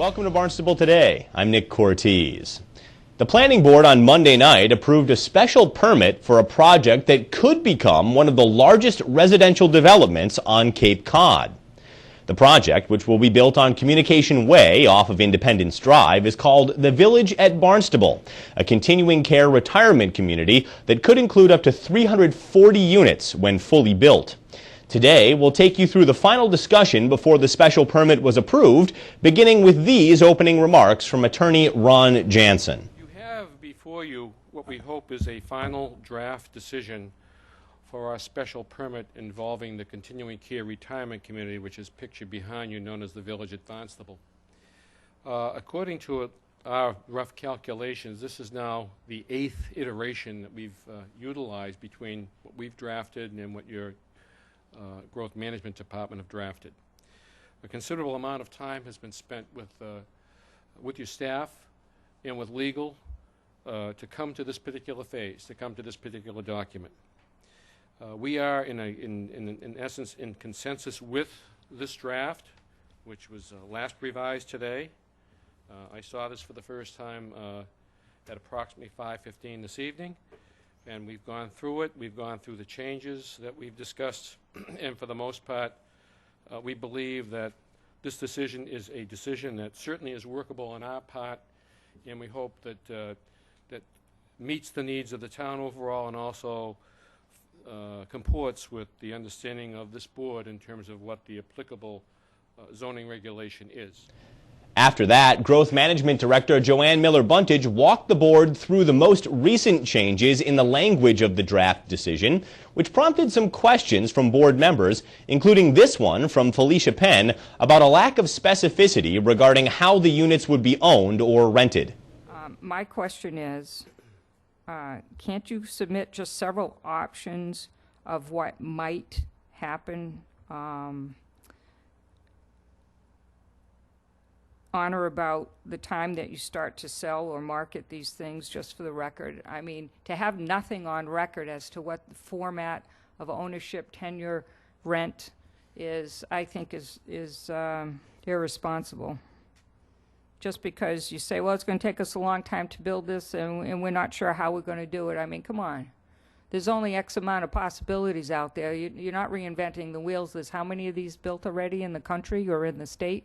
Welcome to Barnstable Today. I'm Nick Cortez. The Planning Board on Monday night approved a special permit for a project that could become one of the largest residential developments on Cape Cod. The project, which will be built on Communication Way off of Independence Drive, is called the Village at Barnstable, a continuing care retirement community that could include up to 340 units when fully built. Today, we'll take you through the final discussion before the special permit was approved, beginning with these opening remarks from attorney Ron Jansen. You have before you what we hope is a final draft decision for our special permit involving the continuing care retirement community, which is pictured behind you, known as the Village at Barnstable. According to our rough calculations, this is now the 8th iteration that we've utilized between what we've drafted and what your Growth Management Department have drafted. A considerable amount of time has been spent with your staff and with legal to come to this particular phase, to come to this particular document. We are, in essence, in consensus with this draft, which was last revised today. I saw this for the first time at approximately 5:15 this evening. And we've gone through it. We've gone through the changes that we've discussed. And for the most part, we believe that this decision is a decision that certainly is workable on our part. And we hope that that meets the needs of the town overall and also comports with the understanding of this board in terms of what the applicable zoning regulation is. After that, Growth Management Director Joanne Miller-Buntage walked the board through the most recent changes in the language of the draft decision, which prompted some questions from board members, including this one from Felicia Penn about a lack of specificity regarding how the units would be owned or rented. My question is, can't you submit just several options of what might happen on or about the time that you start to sell or market these things, just for the record? I mean, to have nothing on record as to what the format of ownership, tenure, rent is, I think is irresponsible. Just because you say, well, it's going to take us a long time to build this and we're not sure how we're going to do it. I mean, come on. There's only X amount of possibilities out there. You're not reinventing the wheels. There's how many of these built already in the country or in the state?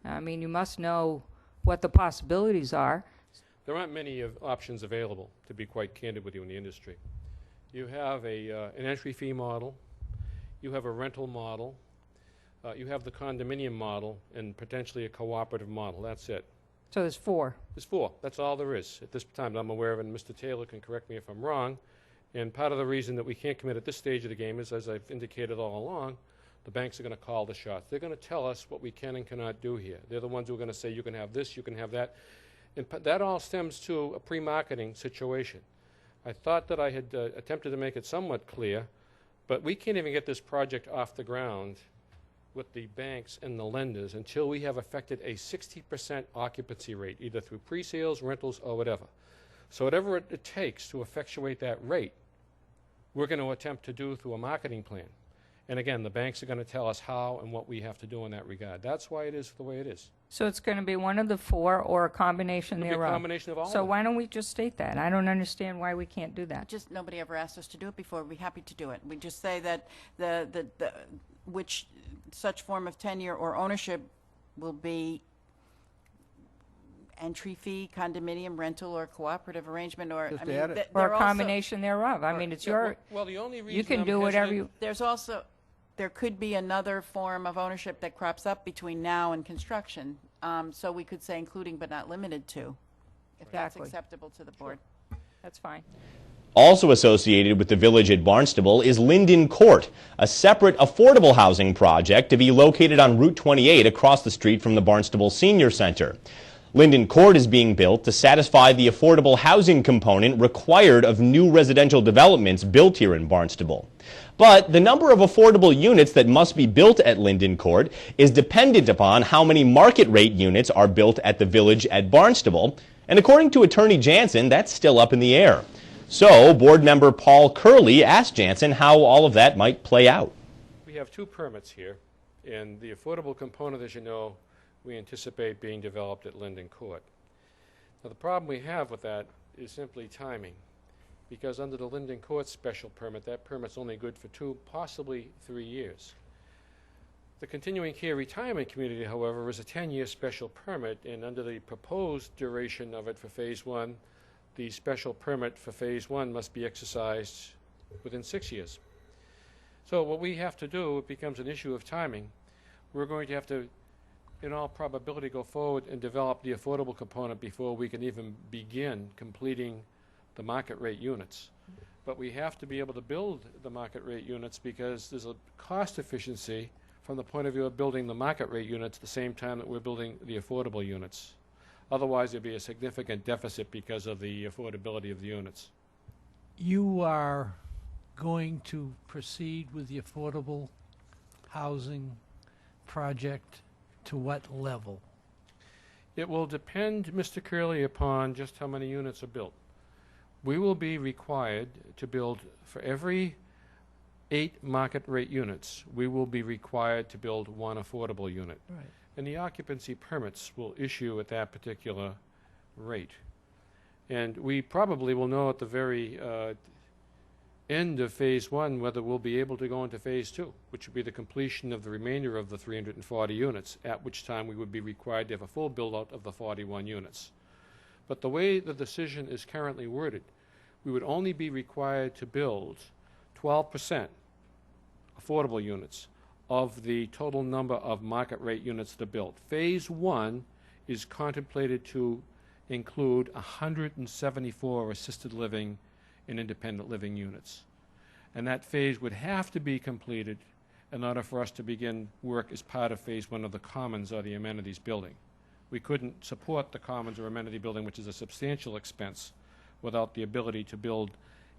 I mean, you must know what the possibilities are. There aren't many options available, to be quite candid with you, in the industry. You have an entry fee model, you have a rental model, you have the condominium model, and potentially a cooperative model. That's it. So there's 4. There's 4. That's all there is at this time that I'm aware of, and Mr. Taylor can correct me if I'm wrong. And part of the reason that we can't commit at this stage of the game is, as I've indicated all along, the banks are going to call the shots. They're going to tell us what we can and cannot do here. They're the ones who are going to say, you can have this, you can have that. And that all stems to a pre-marketing situation. I thought that I had attempted to make it somewhat clear, but we can't even get this project off the ground with the banks and the lenders until we have effected a 60% occupancy rate, either through pre-sales, rentals, or whatever. So whatever it takes to effectuate that rate, we're going to attempt to do through a marketing plan. And again, the banks are going to tell us how and what we have to do in that regard. That's why it is the way it is. So it's going to be one of the 4 or a combination thereof? It'll be a combination of all of So them. why don't we just state that? I don't understand why we can't do that. Just nobody ever asked us to do it before. We'd be happy to do it. We just say that which such form of tenure or ownership will be entry fee, condominium, rental, or cooperative arrangement, or Just I mean, add it. Or a combination thereof. I mean, it's your, Well, the only reason you can I'm do whatever hesitant- you, there's also there could be another form of ownership that crops up between now and construction. So we could say including but not limited to, if that's Exactly. acceptable to the board. that's fine. Also associated with the Village at Barnstable is Linden Court, a separate affordable housing project to be located on Route 28 across the street from the Barnstable Senior Center. Linden Court is being built to satisfy the affordable housing component required of new residential developments built here in Barnstable. But the number of affordable units that must be built at Linden Court is dependent upon how many market rate units are built at the Village at Barnstable, and according to Attorney Jansen, that's still up in the air. So, board member Paul Curley asked Jansen how all of that might play out. We have 2 permits here, and the affordable component, as you know, we anticipate being developed at Linden Court. Now, the problem we have with that is simply timing, because under the Linden Court special permit, that permit's only good for 2, possibly 3 years. The continuing care retirement community, however, is a 10-year special permit, and under the proposed duration of it for Phase 1, the special permit for Phase 1 must be exercised within 6 years. So what we have to do, it becomes an issue of timing. We're going to have to, in all probability, go forward and develop the affordable component before we can even begin completing the market rate units. But we have to be able to build the market rate units because there's a cost efficiency from the point of view of building the market rate units at the same time that we're building the affordable units. Otherwise, there'd be a significant deficit because of the affordability of the units. You are going to proceed with the affordable housing project to what level? It will depend, Mr. Curley, upon just how many units are built. We will be required to build, for every 8 market rate units, we will be required to build 1 affordable unit. Right. And the occupancy permits will issue at that particular rate. And we probably will know at the very end of Phase 1 whether we'll be able to go into Phase 2, which would be the completion of the remainder of the 340 units, at which time we would be required to have a full build-out of the 41 units. But the way the decision is currently worded, we would only be required to build 12% affordable units of the total number of market rate units that are built. Phase 1 is contemplated to include 174 assisted living and independent living units. And that phase would have to be completed in order for us to begin work as part of Phase 1 of the Commons or the amenities building. We couldn't support the Commons or amenity building, which is a substantial expense, without the ability to build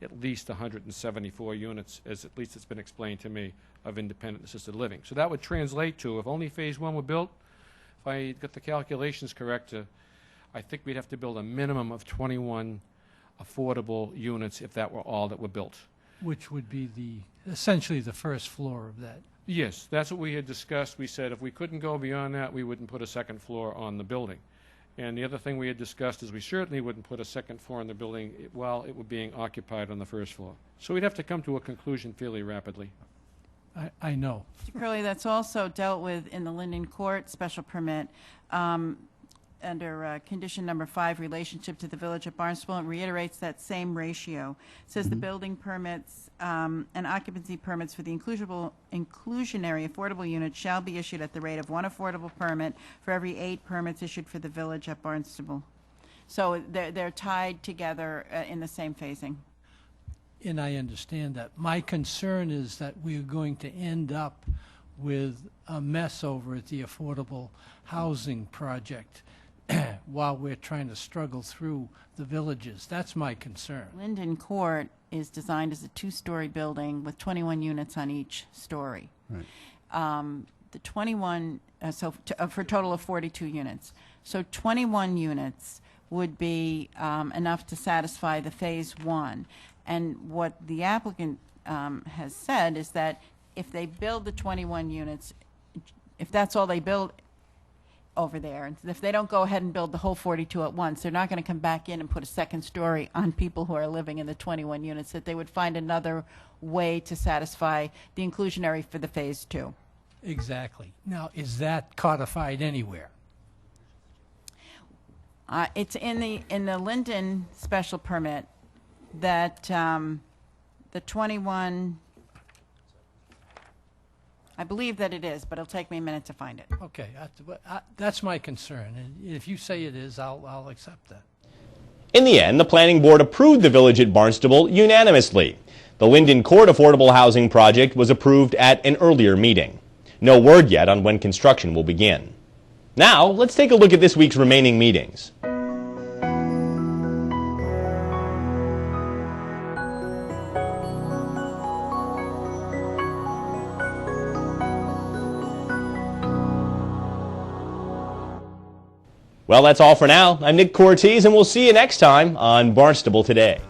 at least 174 units, as at least it's been explained to me, of independent assisted living. So that would translate to, if only Phase 1 were built, if I got the calculations correct, I think we'd have to build a minimum of 21 affordable units if that were all that were built. Which would be essentially the first floor of that. Yes, that's what we had discussed. We said if we couldn't go beyond that, we wouldn't put a second floor on the building. And the other thing we had discussed is we certainly wouldn't put a second floor on the building while it was being occupied on the first floor. So we'd have to come to a conclusion fairly rapidly. I know. Mr. Curley, that's also dealt with in the Linden Court special permit. Under condition number 5, relationship to the Village of Barnstable, it reiterates that same ratio. It says the building permits and occupancy permits for the inclusionary affordable units shall be issued at the rate of 1 affordable permit for every 8 permits issued for the Village at Barnstable. So they're tied together in the same phasing. And I understand that. My concern is that we're going to end up with a mess over at the affordable housing project while we're trying to struggle through the villages. That's my concern. Linden Court is designed as a 2-story building with 21 units on each story. Right. The 21, for a total of 42 units. So 21 units would be enough to satisfy the Phase 1. And what the applicant has said is that if they build the 21 units, if that's all they build over there, and if they don't go ahead and build the whole 42 at once, they're not going to come back in and put a second story on people who are living in the 21 units, that they would find another way to satisfy the inclusionary for the Phase 2. Exactly. Now, is that codified anywhere? It's in the Linden special permit that the 21, I believe that it is, but it'll take me a minute to find it. Okay, that's my concern. And if you say it is, I'll accept that. In the end, the Planning Board approved the Village at Barnstable unanimously. The Linden Court Affordable Housing Project was approved at an earlier meeting. No word yet on when construction will begin. Now, let's take a look at this week's remaining meetings. Well, that's all for now. I'm Nick Cortez, and we'll see you next time on Barnstable Today.